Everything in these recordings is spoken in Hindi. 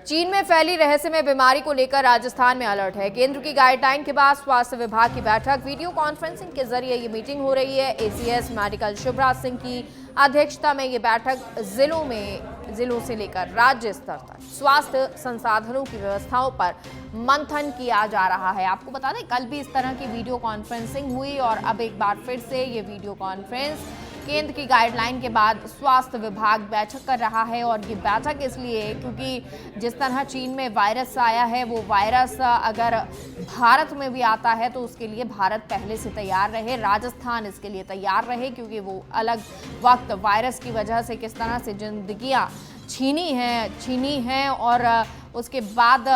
चीन में फैली रहस्यमय बीमारी को लेकर राजस्थान में अलर्ट है। केंद्र की गाइडलाइन के बाद स्वास्थ्य विभाग की बैठक, वीडियो कॉन्फ्रेंसिंग के जरिए ये मीटिंग हो रही है। एसीएस मेडिकल शिवराज सिंह की अध्यक्षता में ये बैठक जिलों से लेकर राज्य स्तर तक स्वास्थ्य संसाधनों की व्यवस्थाओं पर मंथन किया जा रहा है। आपको बता दें, कल भी इस तरह की वीडियो कॉन्फ्रेंसिंग हुई और अब एक बार फिर से ये वीडियो कॉन्फ्रेंस केंद्र की गाइडलाइन के बाद स्वास्थ्य विभाग बैठक कर रहा है। और ये बैठक इसलिए क्योंकि जिस तरह चीन में वायरस आया है, वो वायरस अगर भारत में भी आता है तो उसके लिए भारत पहले से तैयार रहे, राजस्थान इसके लिए तैयार रहे, क्योंकि वो अलग वक्त वायरस की वजह से किस तरह से जिंदगियां छीनी हैं और उसके बाद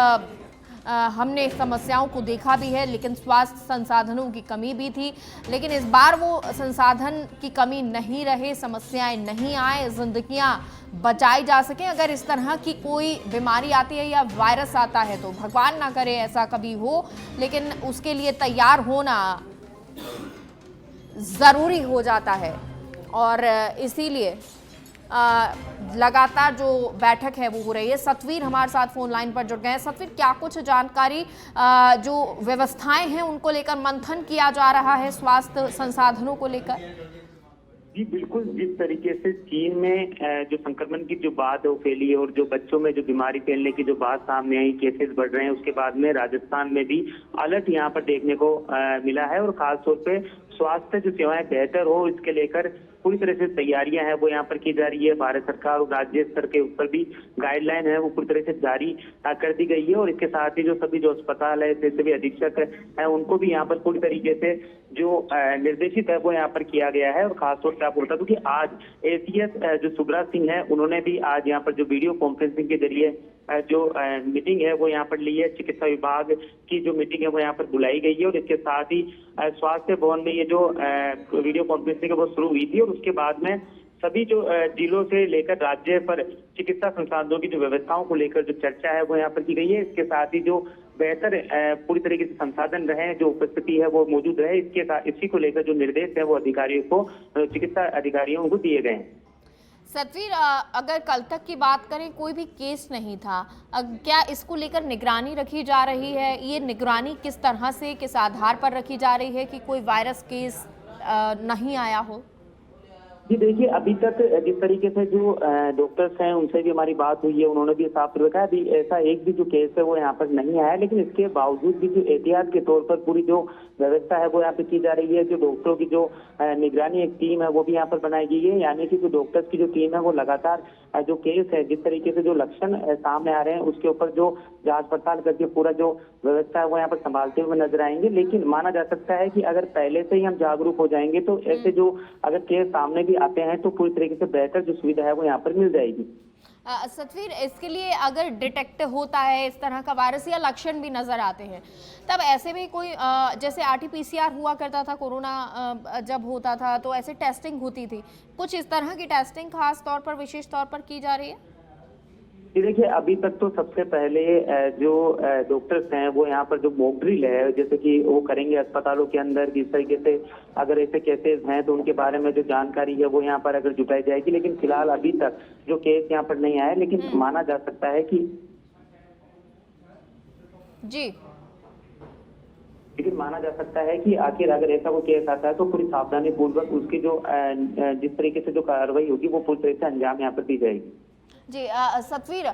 हमने समस्याओं को देखा भी है, लेकिन स्वास्थ्य संसाधनों की कमी भी थी। लेकिन इस बार वो संसाधन की कमी नहीं रहे, समस्याएं नहीं आए, जिंदगियां बचाई जा सके। अगर इस तरह की कोई बीमारी आती है या वायरस आता है तो भगवान ना करे ऐसा कभी हो, लेकिन उसके लिए तैयार होना ज़रूरी हो जाता है। और इसीलिए लगातार जो बैठक है वो हो रही है। सतवीर हमारे साथ फोन लाइन पर जुड़ गए हैं। सतवीर, क्या कुछ जानकारी, जो व्यवस्थाएं हैं उनको लेकर मंथन किया जा रहा है स्वास्थ्य संसाधनों को लेकर? जी बिल्कुल, जिस तरीके से चीन में जो संक्रमण की जो बात है वो फैली है और जो बच्चों में जो बीमारी फैलने की जो बात सामने आई, केसेस बढ़ रहे हैं, उसके बाद में राजस्थान में भी अलर्ट यहाँ पर देखने को मिला है। और खासतौर पे स्वास्थ्य जो सेवाएं बेहतर हो, इसके लेकर पूरी तरह से तैयारियां हैं वो यहाँ पर की जा रही है। भारत सरकार और राज्य स्तर के ऊपर भी गाइडलाइन है वो पूरी तरह से जारी कर दी गई है। और इसके साथ ही जो सभी जो अस्पताल है, सभी अधीक्षक है, उनको भी यहाँ पर पूरी तरीके से जो निर्देशित है वो यहाँ पर किया गया है। और खासतौर से आपको बता दूं कि आज एसीएस जो शिवराज सिंह है, उन्होंने भी आज यहाँ पर जो वीडियो कॉन्फ्रेंसिंग के जरिए जो मीटिंग है वो यहाँ पर ली है। चिकित्सा विभाग की जो मीटिंग है वो यहाँ पर बुलाई गई है। और इसके साथ ही स्वास्थ्य भवन में ये जो वीडियो कॉन्फ्रेंसिंग है वो शुरू हुई थी। और उसके बाद में सभी जो जिलों से लेकर राज्य पर चिकित्सा संसाधनों की जो व्यवस्थाओं को लेकर जो चर्चा है वो यहाँ पर की गई है। इसके साथ ही जो बेहतर पूरी तरीके से संसाधन रहे, जो उपस्थिति है वो मौजूद रहे, इसी को लेकर जो निर्देश है वो अधिकारियों को, चिकित्सा अधिकारियों को दिए गए हैं। सतवीर, अगर कल तक की बात करें कोई भी केस नहीं था, क्या इसको लेकर निगरानी रखी जा रही है? ये निगरानी किस तरह से, किस आधार पर रखी जा रही है कि कोई वायरस केस नहीं आया हो? जी देखिए, अभी तक जिस तरीके से जो डॉक्टर्स हैं उनसे भी हमारी बात हुई है, उन्होंने भी साफ रखा है अभी ऐसा एक भी जो केस है वो यहाँ पर नहीं आया। लेकिन इसके बावजूद भी जो एहतियात के तौर पर पूरी जो व्यवस्था है वो यहाँ पे की जा रही है। जो डॉक्टरों की जो निगरानी एक टीम है वो भी यहाँ पर बनाई गई है। यानी कि जो डॉक्टर्स की जो टीम है वो लगातार जो केस है, जिस तरीके से जो लक्षण सामने आ रहे हैं उसके ऊपर जो जांच पड़ताल करके पूरा जो व्यवस्था है वो यहाँ पर संभालते हुए नजर आएंगे। लेकिन माना जा सकता है कि अगर पहले से ही हम जागरूक हो जाएंगे तो ऐसे जो अगर केस सामने भी आते हैं तो पूरी तरीके से बेहतर जो सुविधा है वो यहाँ पर मिल जाएगी। सतवीर, इसके लिए अगर डिटेक्ट होता है इस तरह का वायरस या लक्षण भी नजर आते हैं, तब ऐसे भी कोई जैसे आरटीपीसीआर हुआ करता था कोरोना जब होता था तो ऐसे टेस्टिंग होती थी, कुछ इस तरह की टेस्टिंग खास तौर पर, विशेष तौर पर की जा रही है? देखिए, अभी तक तो सबसे पहले जो डॉक्टर्स हैं वो यहाँ पर जो मॉक ड्रिल है जैसे कि वो करेंगे अस्पतालों के अंदर, किस तरीके से अगर ऐसे केसेस हैं तो उनके बारे में जो जानकारी है वो यहाँ पर अगर जुटाई जाएगी। लेकिन फिलहाल अभी तक जो केस यहाँ पर नहीं आया, लेकिन माना जा सकता है कि लेकिन माना जा सकता है कि आखिर अगर ऐसा कोई केस आता है तो पूरी सावधानी पूर्वक उसकी जो जिस तरीके से जो कार्रवाई होगी वो पूरी तरह से अंजाम यहाँ पर दी जाएगी। जी सतवीर,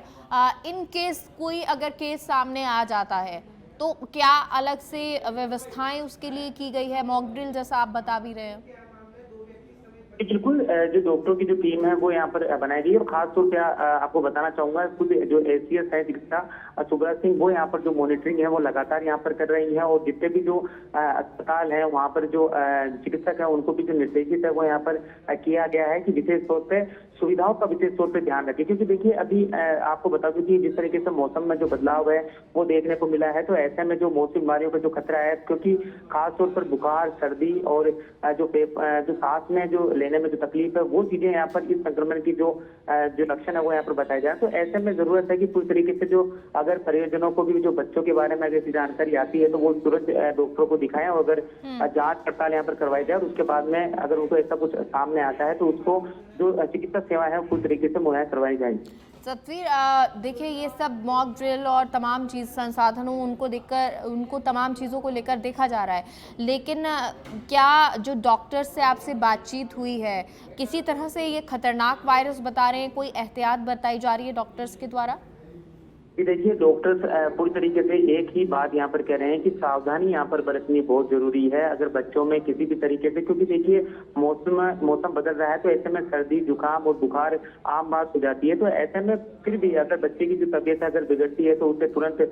इन केस कोई अगर केस सामने आ जाता है तो क्या अलग से व्यवस्थाएं उसके लिए की गई है, मॉक ड्रिल जैसा आप बता भी रहे हैं? बिल्कुल, जो डॉक्टरों की जो टीम है वो यहाँ पर बनाई गई है। और खासतौर पे आपको बताना चाहूंगा, खुद जो एसीएस है चिकित्सा शिवराज सिंह, वो यहाँ पर जो मॉनिटरिंग है वो लगातार यहाँ पर कर रही है। और जितने भी जो अस्पताल है वहाँ पर जो चिकित्सक है उनको भी जो निर्देशित है वो यहाँ पर किया गया है कि विशेष तौर पे सुविधाओं का विशेष तौर पे ध्यान रखें। क्योंकि देखिए, अभी आपको बता दूं कि जिस तरीके से मौसम में जो बदलाव है वो देखने को मिला है, तो ऐसे में जो मौसमी बीमारियों का जो खतरा है, क्योंकि खासतौर पर बुखार, सर्दी और जो सांस में जो लेने में जो तकलीफ है वो चीजें यहाँ पर इस संक्रमण की जो लक्षण है वो यहाँ पर बताए जाए। तो ऐसे में जरूरत है कि पूरी तरीके से जो अगर परियोजनों को भी जो बच्चों के बारे में अगर ऐसी जानकारी आती है तो वो तुरंत डॉक्टरों को दिखाएं और अगर जांच पड़ताल यहाँ पर करवाई जाए और उसके बाद में अगर उनको ऐसा कुछ सामने आता है तो उसको जो चिकित्सा सेवा है पूरी तरीके से मुहैया करवाई जाएगी। सतवीर, देखिए ये सब मॉक ड्रिल और तमाम चीज़ संसाधनों उनको देखकर उनको तमाम चीज़ों को लेकर देखा जा रहा है, लेकिन क्या जो डॉक्टर से आपसे बातचीत हुई है किसी तरह से ये खतरनाक वायरस बता रहे हैं, कोई एहतियात बताई जा रही है डॉक्टर्स के द्वारा? जी देखिए, डॉक्टर्स पूरी तरीके से एक ही बात यहाँ पर कह रहे हैं कि सावधानी यहाँ पर बरतनी बहुत जरूरी है। अगर बच्चों में किसी भी तरीके से, क्योंकि देखिए मौसम बदल रहा है तो ऐसे में सर्दी जुकाम और बुखार आम बात हो जाती है। तो ऐसे में फिर भी अगर बच्चे की जो तबीयत है अगर बिगड़ती है तो उसे तुरंत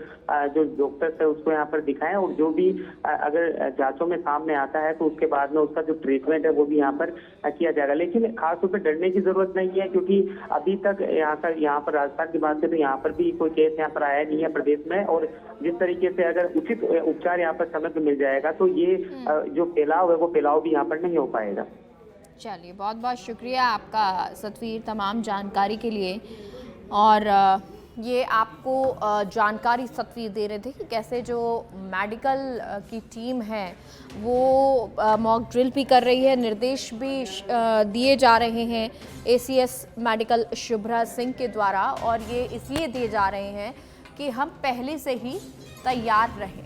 जो डॉक्टर्स है उसको यहाँ पर दिखाएं और जो भी अगर जांचों में सामने आता है तो उसके बाद में उसका जो ट्रीटमेंट है वो भी यहाँ पर किया जाएगा। लेकिन खासतौर पर डरने की जरूरत नहीं है, क्योंकि अभी तक यहाँ पर राजस्थान की बात करें तो यहाँ पर भी कोई केस यहाँ पर आया नहीं है प्रदेश में। और जिस तरीके से अगर उचित उपचार यहाँ पर समय पर मिल जाएगा तो ये जो फैलाव है वो फैलाव भी यहाँ पर नहीं हो पाएगा। चलिए, बहुत बहुत शुक्रिया आपका सतवीर तमाम जानकारी के लिए। और ये आपको जानकारी सतवीर दे रहे थे कि कैसे जो मेडिकल की टीम है वो मॉक ड्रिल भी कर रही है, निर्देश भी दिए जा रहे हैं ACS मेडिकल शुभ्रा सिंह के द्वारा, और ये इसलिए दिए जा रहे हैं कि हम पहले से ही तैयार रहें।